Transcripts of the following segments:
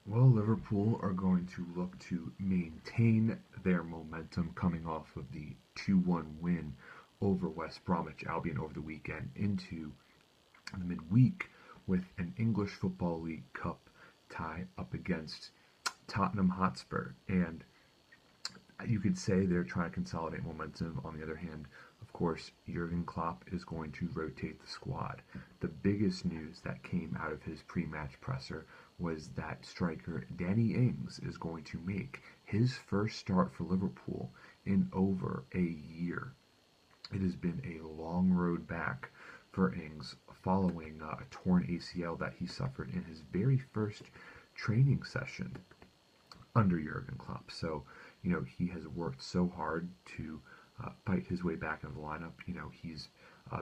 Well, Liverpool are going to look to maintain their momentum coming off of the 2-1 win over West Bromwich Albion over the weekend into the midweek with an English Football League Cup tie up against Tottenham Hotspur. And you could say they're trying to consolidate momentum. On the other hand, of course, Jurgen Klopp is going to rotate the squad. The biggest news that came out of his pre-match presser was that striker Danny Ings is going to make his first start for Liverpool in over a year. It has been a long road back for Ings following a torn ACL that he suffered in his very first training session under Jurgen Klopp. So, he has worked so hard to fight his way back into the lineup. He's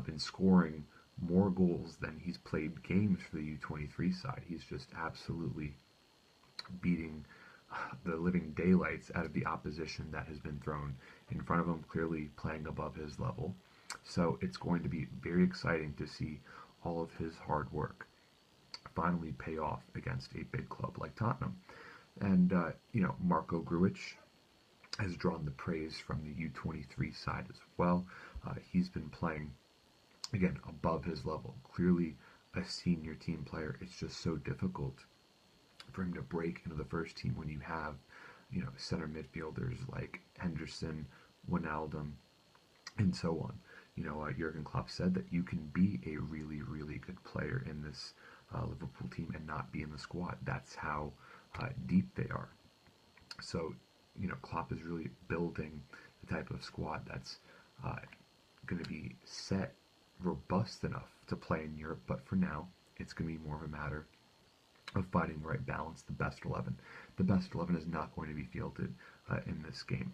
been scoring more goals than he's played games for the U23 side. He's just absolutely beating the living daylights out of the opposition that has been thrown in front of him, clearly playing above his level. So it's going to be very exciting to see all of his hard work finally pay off against a big club like Tottenham. And, Marco Grujic has drawn the praise from the U23 side as well. He's been playing, again, above his level. Clearly a senior team player. It's just so difficult for him to break into the first team when you have, center midfielders like Henderson, Wijnaldum, and so on. Jurgen Klopp said that you can be a really, really good player in this Liverpool team and not be in the squad. That's how deep they are. So, Klopp is really building the type of squad that's going to be set, robust enough to play in Europe. But for now, it's going to be more of a matter of finding the right balance, the best 11. The best 11 is not going to be fielded in this game.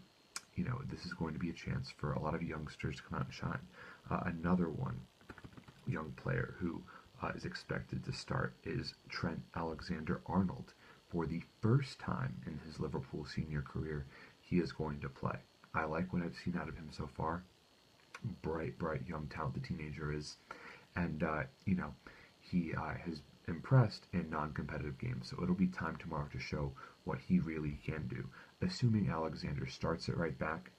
This is going to be a chance for a lot of youngsters to come out and shine. Another one, young player who is expected to start is Trent Alexander-Arnold. For the first time in his Liverpool senior career, he is going to play. I like what I've seen out of him so far. Bright, young, talented teenager is. And, he has impressed in non-competitive games, so it'll be time tomorrow to show what he really can do. Assuming Alexander starts at right back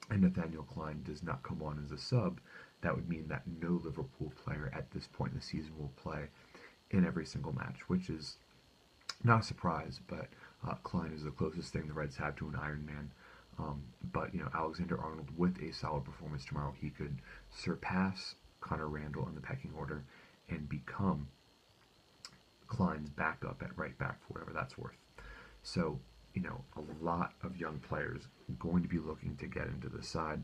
and Nathaniel Klein does not come on as a sub, that would mean that no Liverpool player at this point in the season will play in every single match, which is not a surprise, but Klein is the closest thing the Reds have to an Iron Man. But, Alexander-Arnold with a solid performance tomorrow, he could surpass Connor Randall in the pecking order and become Klein's backup at right back for whatever that's worth. So, a lot of young players going to be looking to get into the side.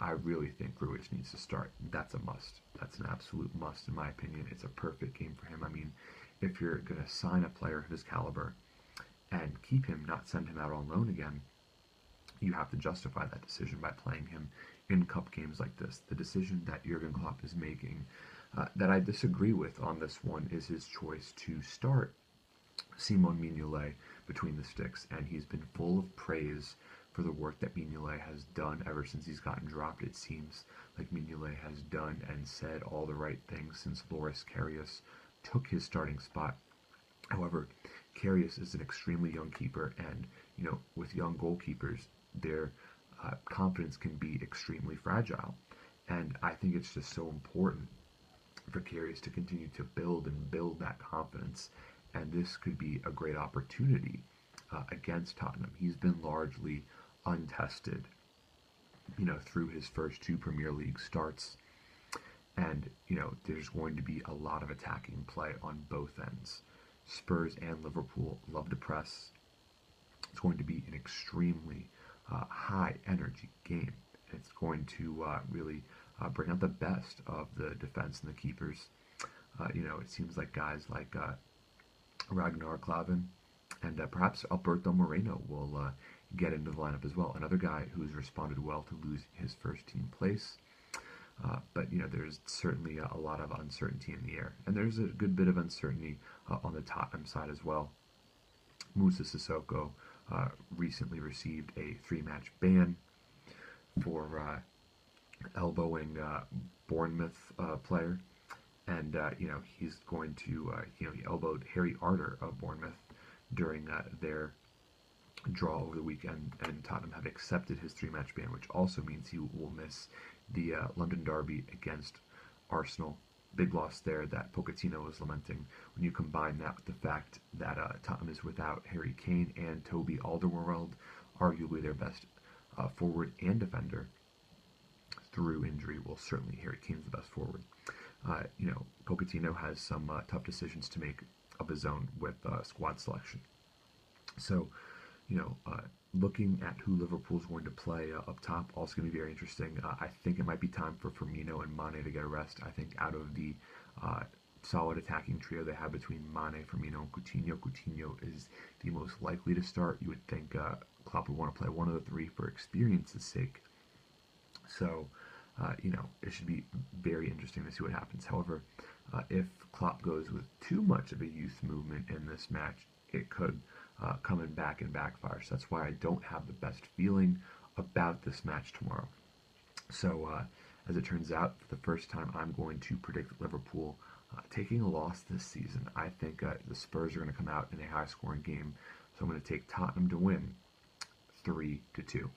I really think Grujic needs to start. That's a must. That's an absolute must in my opinion. It's a perfect game for him. I mean, if you're going to sign a player of his caliber and keep him, not send him out on loan again, you have to justify that decision by playing him in cup games like this. The decision that Jurgen Klopp is making that I disagree with on this one is his choice to start Simon Mignolet between the sticks, and he's been full of praise for the work that Mignolet has done ever since he's gotten dropped. It seems like Mignolet has done and said all the right things since Loris Karius took his starting spot. However, Karius is an extremely young keeper, and with young goalkeepers, their confidence can be extremely fragile. And I think it's just so important for Karius to continue to build that confidence. And this could be a great opportunity against Tottenham. He's been largely untested, through his first two Premier League starts. And, there's going to be a lot of attacking play on both ends. Spurs and Liverpool love to press. It's going to be an extremely high energy game. It's going to really bring out the best of the defense and the keepers. It seems like guys like Ragnar Klavan and perhaps Alberto Moreno will get into the lineup as well. Another guy who's responded well to lose his first team place. But there's certainly a lot of uncertainty in the air, and there's a good bit of uncertainty on the Tottenham side as well. Moussa Sissoko recently received a 3-match ban for elbowing Bournemouth player, and he's going to he elbowed Harry Arter of Bournemouth during their draw over the weekend, and Tottenham have accepted his three-match ban, which also means he will miss the London derby against Arsenal. Big loss there that Pochettino was lamenting. When you combine that with the fact that Tottenham is without Harry Kane and Toby Alderweireld, arguably their best forward and defender through injury. Well, certainly Harry Kane's the best forward. Pochettino has some tough decisions to make of his own with squad selection. So, looking at who Liverpool's going to play up top, also going to be very interesting. I think it might be time for Firmino and Mane to get a rest. I think out of the solid attacking trio they have between Mane, Firmino, and Coutinho is the most likely to start. You would think Klopp would want to play one of the three for experience's sake. So, it should be very interesting to see what happens. However, if Klopp goes with too much of a youth movement in this match, it could coming back and backfire. So that's why I don't have the best feeling about this match tomorrow. So as it turns out, for the first time, I'm going to predict Liverpool taking a loss this season. I think the Spurs are going to come out in a high-scoring game. So I'm going to take Tottenham to win 3-2.